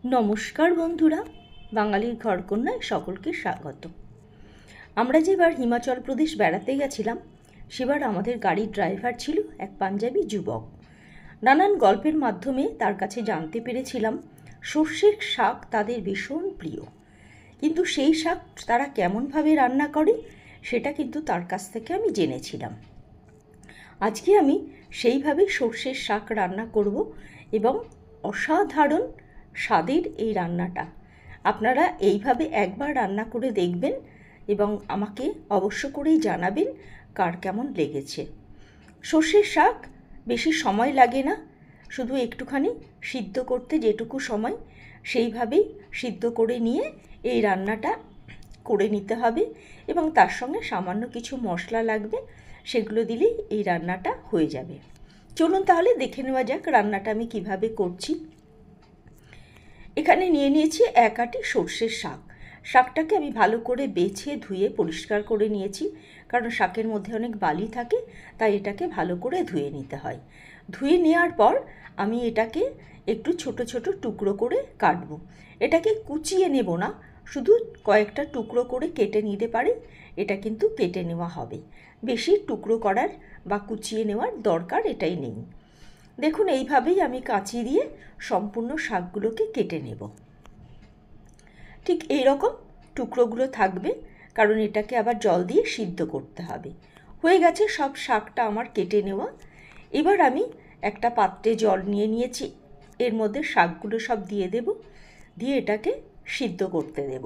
নমস্কার বন্ধুরা, বাঙালির ঘরকন্যায় সকলকে স্বাগত। আমরা যেবার হিমাচল প্রদেশ বেড়াতে গেছিলাম সেবার আমাদের গাড়ির ড্রাইভার ছিল এক পাঞ্জাবি যুবক। নানান গল্পের মাধ্যমে তার কাছে জানতে পেরেছিলাম সর্ষের শাক তাদের ভীষণ প্রিয়, কিন্তু সেই শাক তারা কেমনভাবে রান্না করে সেটা কিন্তু তার কাছ থেকে আমি জেনেছিলাম। আজকে আমি সেইভাবে সর্ষের শাক রান্না করব এবং অসাধারণ স্বাদের এই রান্নাটা আপনারা এইভাবে একবার রান্না করে দেখবেন এবং আমাকে অবশ্য করেই জানাবেন কার কেমন লেগেছে। সর্ষের শাক বেশি সময় লাগে না, শুধু একটুখানি সিদ্ধ করতে যেটুকু সময় সেইভাবেই সিদ্ধ করে নিয়ে এই রান্নাটা করে নিতে হবে এবং তার সঙ্গে সামান্য কিছু মশলা লাগবে, সেগুলো দিলেই এই রান্নাটা হয়ে যাবে। চলুন তাহলে দেখে নেওয়া যাক রান্নাটা আমি কিভাবে করছি। এখানে নিয়ে নিয়েছি এক আঁটি সর্ষের শাক। শাকটাকে আমি ভালো করে বেছে ধুয়ে পরিষ্কার করে নিয়েছি, কারণ শাকের মধ্যে অনেক বালি থাকে, তাই এটাকে ভালো করে ধুয়ে নিতে হয়। ধুয়ে নেওয়ার পর আমি এটাকে একটু ছোট ছোট টুকরো করে কাটবো। এটাকে কুচিয়ে নেব না, শুধু কয়েকটা টুকরো করে কেটে নিতে পারি, এটা কিন্তু কেটে নেওয়া হবে। বেশি টুকরো করার বা কুচিয়ে নেওয়ার দরকার এটাই নেই। দেখুন এইভাবেই আমি কাঁচি দিয়ে সম্পূর্ণ শাকগুলোকে কেটে নেব। ঠিক এই রকম টুকরোগুলো থাকবে, কারণ এটাকে আবার জল দিয়ে সিদ্ধ করতে হবে। হয়ে গেছে সব শাকটা আমার কেটে নেওয়া। এবার আমি একটা পাত্রে জল নিয়ে নিয়েছি, এর মধ্যে শাকগুলো সব দিয়ে দেব, দিয়ে এটাকে সিদ্ধ করতে দেব।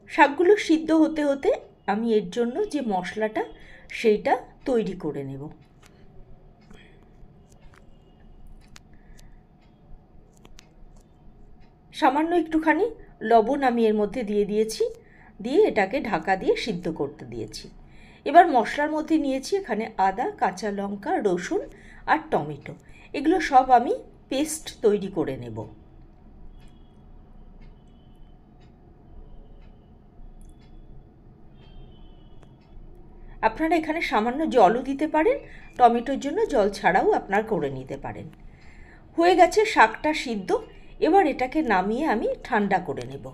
শাকগুলো সিদ্ধ হতে হতে আমি এর জন্য যে মশলাটা সেইটা তৈরি করে নেব। সামান্য একটুখানি লবণ আমি এর মধ্যে দিয়ে দিয়েছি, দিয়ে এটাকে ঢাকা দিয়ে সিদ্ধ করতে দিয়েছি। এবার মশলার মধ্যে নিয়েছি এখানে আদা, কাঁচা লঙ্কা, রসুন আর টমেটো, এগুলো সব আমি পেস্ট তৈরি করে নেব। আপনারা এখানে সামান্য জলও দিতে পারেন, টমেটোর জন্য জল ছাড়াও আপনারা করে নিতে পারেন। হয়ে গেছে শাকটা সিদ্ধ, এবার এটাকে নামিয়ে আমি ঠান্ডা করে নেব।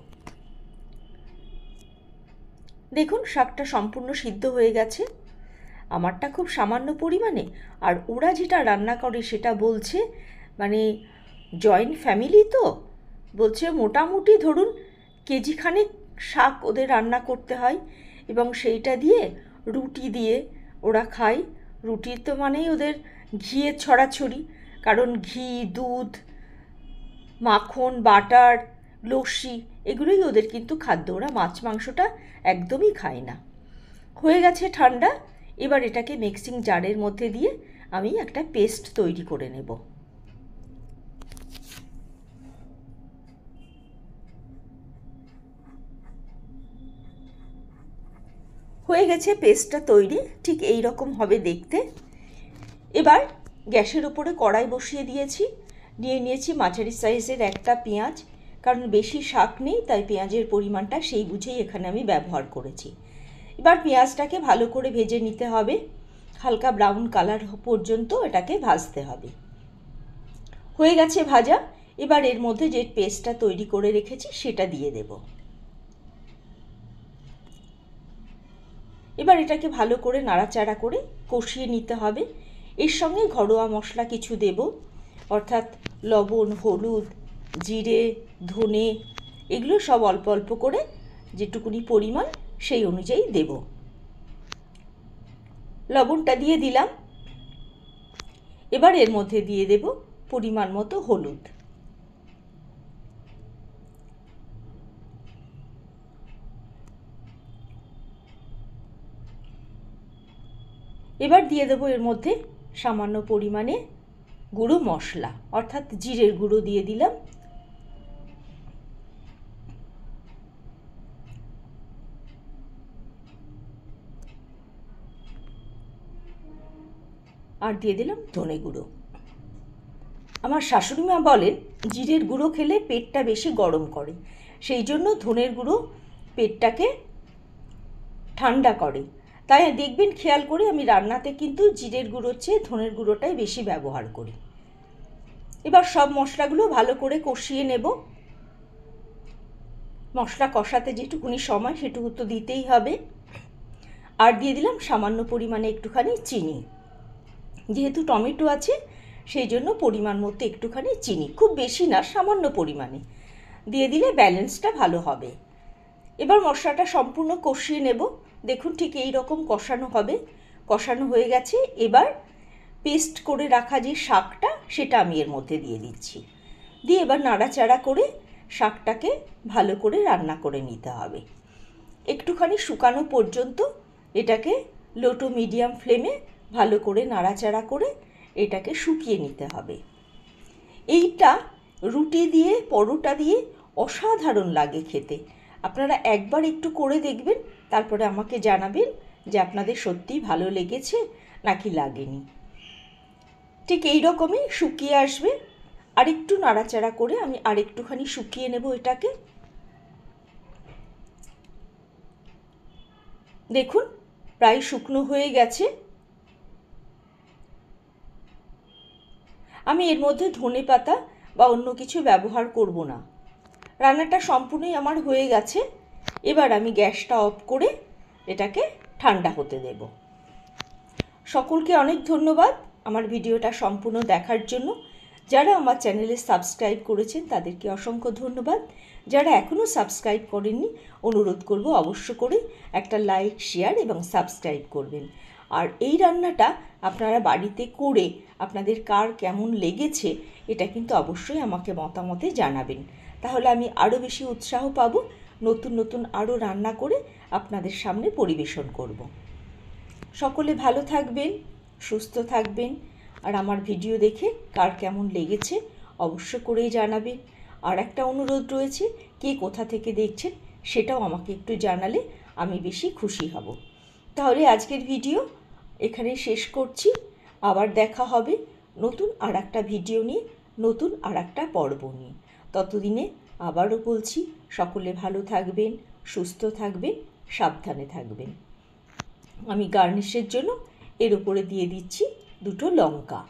দেখুন শাকটা সম্পূর্ণ সিদ্ধ হয়ে গেছে, আমারটা খুব সামান্য পরিমাণে, আর ওরা যেটা রান্না করে সেটা বলছে মানে জয়েন্ট ফ্যামিলি তো, বলছে মোটামুটি ধরুন কেজিখানেক শাক ওদের রান্না করতে হয় এবং সেইটা দিয়ে রুটি দিয়ে ওরা খায়। রুটির তো মানেই ওদের ঘিয়ের ছড়াছড়ি, কারণ ঘি, দুধ, মাখন, বাটার, লস্যি এগুলোই ওদের কিন্তু খাদ্য, ওরা মাছ মাংসটা একদমই খায় না। হয়ে গেছে ঠান্ডা, এবার এটাকে মিক্সিং জারের মধ্যে দিয়ে আমি একটা পেস্ট তৈরি করে নেব। হয়ে গেছে পেস্টটা তৈরি, ঠিক এই রকম হবে দেখতে। এবার গ্যাসের উপরে কড়াই বসিয়ে দিয়েছি, নিয়ে নিয়েছি মাঝারি সাইজের একটা পেঁয়াজ, কারণ বেশি শাক নেই তাই পেঁয়াজের পরিমাণটা সেই বুঝেই এখানে আমি ব্যবহার করেছি। এবার পেঁয়াজটাকে ভালো করে ভেজে নিতে হবে, হালকা ব্রাউন কালার পর্যন্ত এটাকে ভাজতে হবে। হয়ে গেছে ভাজা, এবার এর মধ্যে যে পেস্টটা তৈরি করে রেখেছি সেটা দিয়ে দেব। এবার এটাকে ভালো করে নাড়াচাড়া করে কষিয়ে নিতে হবে। এর সঙ্গে ঘরোয়া মশলা কিছু দেব, অর্থাৎ লবণ, হলুদ, জিরে, ধনে, এগুলো সব অল্প অল্প করে যেটুকুনি পরিমাণ সেই অনুযায়ী দেব। লবণটা দিয়ে দিলাম, এবার এর মধ্যে দিয়ে দেব পরিমাণ মতো হলুদ। এবার দিয়ে দেবো এর মধ্যে সামান্য পরিমাণে গুঁড়ো মশলা, অর্থাৎ জিরের গুঁড়ো দিয়ে দিলাম। আর দিয়ে দিলাম ধনে গুঁড়ো। আমার শাশুড়ি মা বলেন জিরের গুঁড়ো খেলে পেটটা বেশি গরম করে, সেই জন্য ধনের গুঁড়ো পেটটাকে ঠান্ডা করে, তাই দেখবেন খেয়াল করে আমি রান্নাতে কিন্তু জিরের গুঁড়োর চেয়ে ধনের গুঁড়োটাই বেশি ব্যবহার করি। এবার সব মশলাগুলো ভালো করে কষিয়ে নেব। মশলা কষাতে যেটুকুনি সময় সেটুকু তো দিতেই হবে। আর দিয়ে দিলাম সামান্য পরিমাণে একটুখানি চিনি। যেহেতু টমেটো আছে সেই জন্য পরিমাণ মতো একটুখানি চিনি, খুব বেশি না, সামান্য পরিমাণে দিয়ে দিলে ব্যালেন্সটা ভালো হবে। এবার মশলাটা সম্পূর্ণ কষিয়ে নেব। দেখুন ঠিক এই রকম কষানো হবে। কষানো হয়ে গেছে। এবার পেস্ট করে রাখা যে শাকটা সেটা আমি এর মধ্যে দিয়ে দিচ্ছি। দিয়ে এবার নাড়াচাড়া করে শাকটাকে ভালো করে রান্না করে নিতে হবে। একটুখানি শুকানো পর্যন্ত এটাকে লো টু মিডিয়াম ফ্লেমে ভালো করে নাড়াচাড়া করে এটাকে শুকিয়ে নিতে হবে। এইটা রুটি দিয়ে পরোটা দিয়ে অসাধারণ লাগে খেতে। আপনারা একবার একটু করে দেখবেন, তারপরে আমাকে জানাবেন যে আপনাদের সত্যিই ভালো লেগেছে নাকি লাগেনি। ঠিক এই রকমই শুকিয়ে আসবে। আরেকটু নাড়াচাড়া করে আমি আরেকটুখানি শুকিয়ে নেব এটাকে। দেখুন প্রায় শুকনো হয়ে গেছে। আমি এর মধ্যে ধনেপাতা বা অন্য কিছু ব্যবহার করব না। রান্নাটা সম্পূর্ণই আমার হয়ে গেছে। এবার আমি গ্যাসটা অফ করে এটাকে ঠান্ডা হতে দেব। সকলকে অনেক ধন্যবাদ আমার ভিডিওটা সম্পূর্ণ দেখার জন্য। যারা আমার চ্যানেলে সাবস্ক্রাইব করেছেন তাদেরকে অসংখ্য ধন্যবাদ। যারা এখনও সাবস্ক্রাইব করেননি অনুরোধ করব অবশ্য করে একটা লাইক, শেয়ার এবং সাবস্ক্রাইব করবেন। আর এই রান্নাটা আপনারা বাড়িতে করে আপনাদের কার কেমন লেগেছে এটা কিন্তু অবশ্যই আমাকে মতামতে জানাবেন। তাহলে আমি আরও বেশি উৎসাহ পাব নতুন নতুন আরও রান্না করে আপনাদের সামনে পরিবেশন করব। সকলে ভালো থাকবেন, সুস্থ থাকবেন। আর আমার ভিডিও দেখে কার কেমন লেগেছে অবশ্য করেই জানাবেন। আর একটা অনুরোধ রয়েছে, কে কোথা থেকে দেখছেন সেটাও আমাকে একটু জানালে আমি বেশি খুশি হব। তাহলে আজকের ভিডিও এখানে শেষ করছি। আবার দেখা হবে নতুন আর একটা ভিডিও নিয়ে, নতুন আর একটা পর্ব নিয়ে। ততদিনে আবারও বলছি, সকলে ভালো থাকবেন, সুস্থ থাকবেন, সাবধানে থাকবেন। আমি গার্নিশের জন্য এর উপরে দিয়ে দিচ্ছি দুটো লঙ্কা।